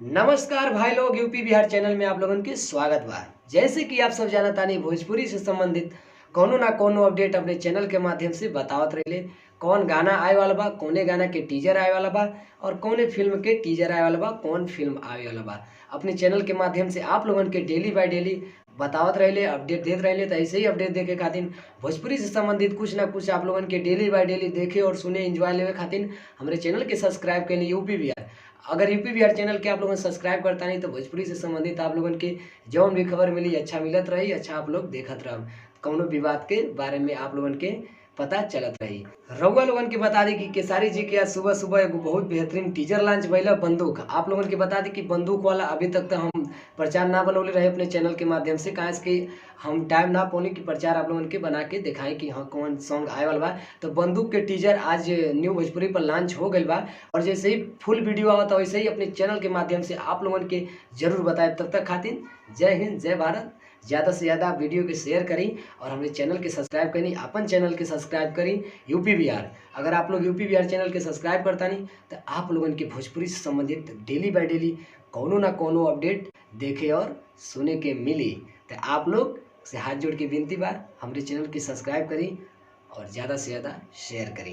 नमस्कार भाई लोग, यूपी बिहार चैनल में आप लोगन के स्वागत बा। जैसे कि आप सब जानत तानी, भोजपुरी से संबंधित कोनो ना कोनो अपडेट अपने चैनल के माध्यम से बतावत रहिले। कौन गाना आए वाला बा, कौने गाना के टीजर आए वाला बा और कौने फिल्म के टीजर आए वाला बा, कौन फिल्म आए वाला बा। अपने चैनल के माध्यम से आप लोगन के डेली बाय डेली बतावत रहिले, अपडेट देत रहिले। तो ऐसे ही अपडेट देखे खातिर भोजपुरी से संबंधित कुछ ना कुछ आप लोगन के डेली बाय डेली देखे और सुने एंजॉय लेवे खातिर हमारे चैनल के सब्सक्राइब के लिए यूपी बिहार। अगर यूपी बिहार चैनल के आप लोगन सब्सक्राइब करता नहीं तो भोजपुरी से संबंधित आप लोगन के जौन भी खबर मिली अच्छा मिलत रही, अच्छा आप लोग देखत रह, कौनो विवाद के बारे में आप लोगन के पता चलत रही। रउआ लोगन के बता दी कि केसारी जी के आज सुबह सुबह एगो बहुत बेहतरीन टीजर लॉन्च भइला बंदूक। आप लोगन के बता दी कि बंदूक वाला अभी तक तो हम प्रचार ना बनौले रहे अपने चैनल के माध्यम से, काहे से कि हम टाइम ना पौने कि प्रचार आप लोगन के बना के दिखाएं कि हाँ कौन सॉन्ग आए वाला बा। तो बंदूक के टीजर आज न्यू भोजपुरी पर लॉन्च हो गई बा और जैसे ही फुल वीडियो आवता वैसे ही अपने चैनल के माध्यम से आप लोगन के जरूर बताए। तब तक खातिर जय हिंद जय भारत। ज़्यादा से ज़्यादा आप वीडियो के शेयर करी और हमारे चैनल के सब्सक्राइब करी, अपन चैनल के सब्सक्राइब करी यूपी बिहार। अगर आप लोग यूपी बिहार चैनल के सब्सक्राइब करता नहीं तो आप लोगन के भोजपुरी से संबंधित डेली बाय डेली कोनो ना कोनो अपडेट देखे और सुने के मिली। तो आप लोग से हाथ जोड़ के विनती बा, हमारे चैनल की सब्सक्राइब करी और ज़्यादा से ज़्यादा शेयर करी।